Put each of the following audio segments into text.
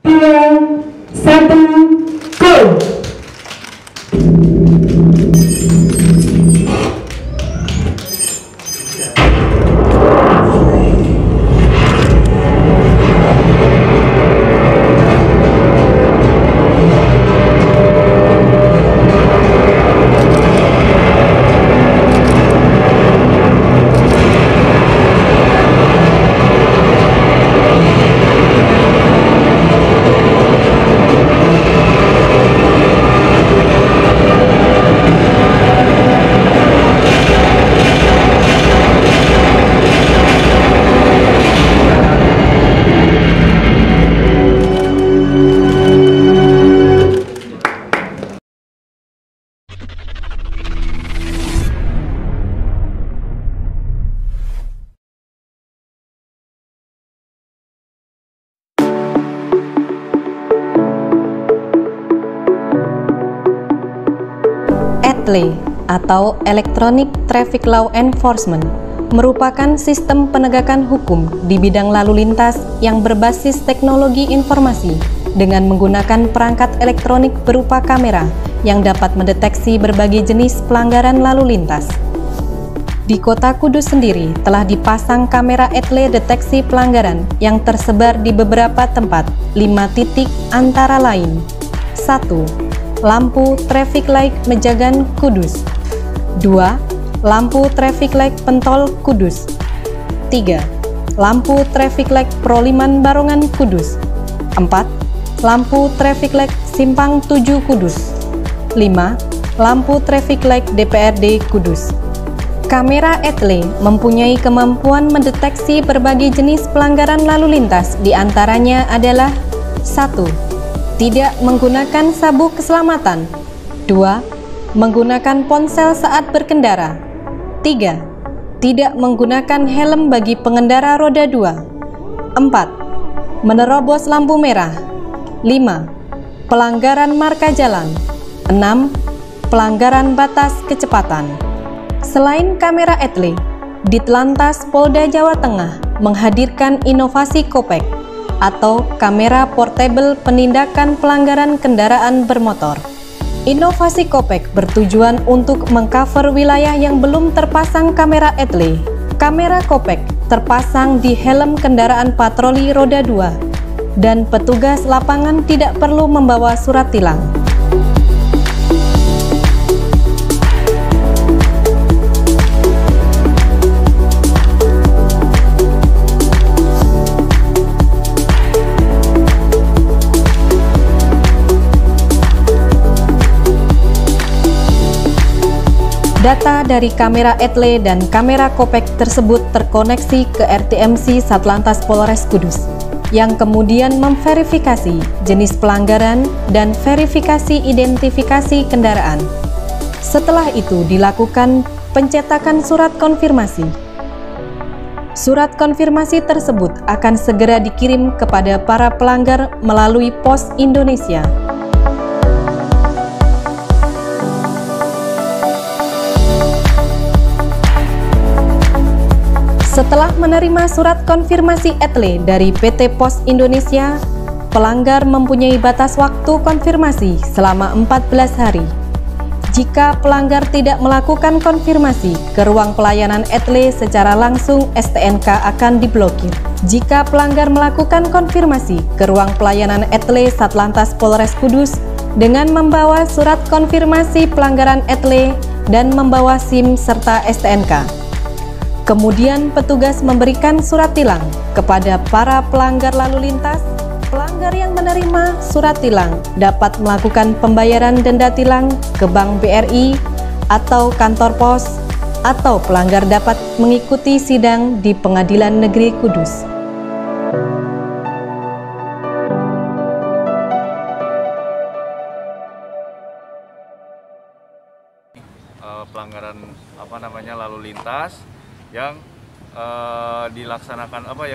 2, 1, go! ETLE atau Electronic Traffic Law Enforcement merupakan sistem penegakan hukum di bidang lalu lintas yang berbasis teknologi informasi dengan menggunakan perangkat elektronik berupa kamera yang dapat mendeteksi berbagai jenis pelanggaran lalu lintas. Di Kota Kudus sendiri telah dipasang kamera ETLE deteksi pelanggaran yang tersebar di beberapa tempat, 5 titik antara lain. 1. Lampu traffic light Mejagan Kudus. 2. Lampu traffic light Pentol Kudus. 3. Lampu traffic light Proliman Barongan Kudus. 4. Lampu traffic light Simpang 7 Kudus. 5. Lampu traffic light DPRD Kudus. Kamera ETLE mempunyai kemampuan mendeteksi berbagai jenis pelanggaran lalu lintas, diantaranya adalah 1. Tidak menggunakan sabuk keselamatan. 2. Menggunakan ponsel saat berkendara. 3. Tidak menggunakan helm bagi pengendara roda 2. 4. Menerobos lampu merah. 5. Pelanggaran marka jalan. 6. Pelanggaran batas kecepatan. Selain kamera ETLE, Ditlantas Polda Jawa Tengah menghadirkan inovasi Kopek atau kamera portable penindakan pelanggaran kendaraan bermotor. Inovasi Kopek bertujuan untuk mengcover wilayah yang belum terpasang kamera ETLE. Kamera Kopek terpasang di helm kendaraan patroli roda 2 dan petugas lapangan tidak perlu membawa surat tilang. Data dari kamera ETLE dan kamera Kopek tersebut terkoneksi ke RTMC Satlantas Polres Kudus, yang kemudian memverifikasi jenis pelanggaran dan verifikasi identifikasi kendaraan. Setelah itu dilakukan pencetakan surat konfirmasi. Surat konfirmasi tersebut akan segera dikirim kepada para pelanggar melalui Pos Indonesia. Setelah menerima surat konfirmasi ETLE dari PT Pos Indonesia, pelanggar mempunyai batas waktu konfirmasi selama 14 hari. Jika pelanggar tidak melakukan konfirmasi ke ruang pelayanan ETLE secara langsung, STNK akan diblokir. Jika pelanggar melakukan konfirmasi ke ruang pelayanan ETLE Satlantas Polres Kudus dengan membawa surat konfirmasi pelanggaran ETLE dan membawa SIM serta STNK. Kemudian petugas memberikan surat tilang kepada para pelanggar lalu lintas. Pelanggar yang menerima surat tilang dapat melakukan pembayaran denda tilang ke Bank BRI atau kantor pos, atau pelanggar dapat mengikuti sidang di Pengadilan Negeri Kudus. Pelanggaran lalu lintas yang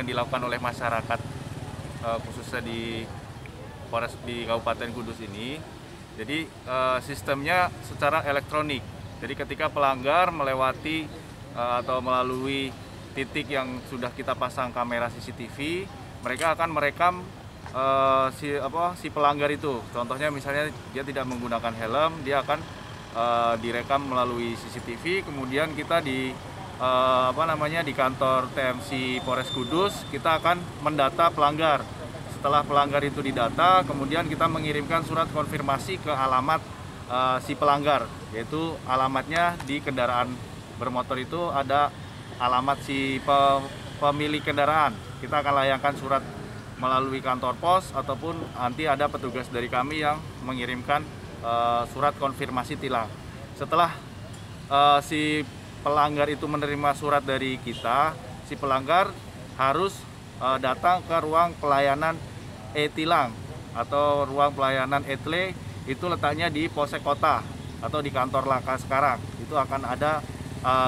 dilakukan oleh masyarakat khususnya di Kabupaten Kudus ini. Jadi sistemnya secara elektronik. Jadi ketika pelanggar melewati atau melalui titik yang sudah kita pasang kamera CCTV, mereka akan merekam si pelanggar itu. Contohnya misalnya dia tidak menggunakan helm, dia akan direkam melalui CCTV. Kemudian kita di kantor TMC Polres Kudus kita akan mendata pelanggar. Setelah pelanggar itu didata, kemudian kita mengirimkan surat konfirmasi ke alamat si pelanggar, yaitu alamatnya di kendaraan bermotor itu ada alamat si pemilik kendaraan. Kita akan layangkan surat melalui kantor pos ataupun nanti ada petugas dari kami yang mengirimkan surat konfirmasi tilang. Setelah si pelanggar itu menerima surat dari kita, si pelanggar harus datang ke ruang pelayanan e-tilang atau ruang pelayanan etle, itu letaknya di Polsek Kota atau di kantor Laka sekarang. Itu akan ada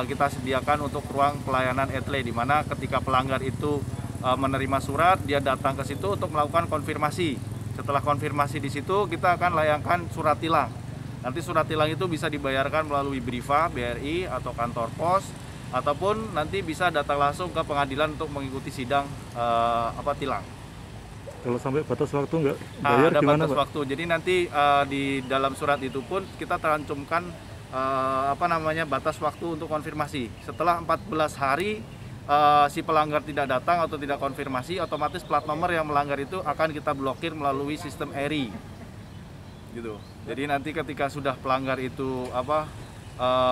kita sediakan untuk ruang pelayanan etle, di mana ketika pelanggar itu menerima surat, dia datang ke situ untuk melakukan konfirmasi. Setelah konfirmasi di situ, kita akan layangkan surat tilang. Nanti surat tilang itu bisa dibayarkan melalui Briva, BRI atau kantor pos, ataupun nanti bisa datang langsung ke pengadilan untuk mengikuti sidang tilang. Kalau sampai batas waktu nggak bayar ada gimana, batas Pak? waktu. Jadi nanti di dalam surat itu pun kita tercantumkan batas waktu untuk konfirmasi. Setelah 14 hari si pelanggar tidak datang atau tidak konfirmasi, otomatis plat nomor yang melanggar itu akan kita blokir melalui sistem ERI. Gitu. Jadi nanti ketika sudah pelanggar itu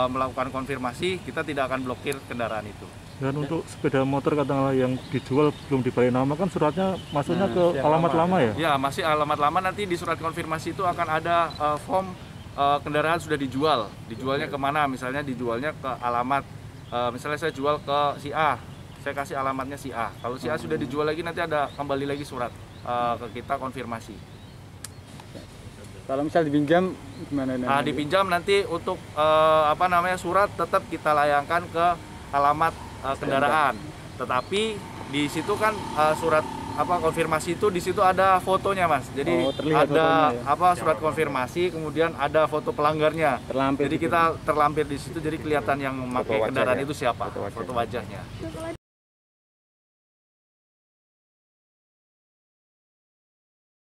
melakukan konfirmasi, kita tidak akan blokir kendaraan itu. Dan untuk sepeda motor katakanlah yang dijual belum diberi nama, kan suratnya masuknya ke alamat lama ya? Ya, masih alamat lama. Nanti di surat konfirmasi itu akan ada form kendaraan sudah dijual. Dijualnya kemana? Misalnya dijualnya ke alamat, misalnya saya jual ke si A, saya kasih alamatnya si A. Kalau si A sudah dijual lagi, nanti ada kembali lagi surat ke kita konfirmasi. Kalau misal dipinjam gimana? Dipinjam nanti untuk surat tetap kita layangkan ke alamat kendaraan. Tetapi di situ kan surat konfirmasi itu di situ ada fotonya, Mas. Jadi ada fotonya, ya? Surat konfirmasi, kemudian ada foto pelanggarnya. Terlampir. Jadi kita terlampir di situ, jadi kelihatan yang memakai kendaraan itu siapa, foto wajahnya.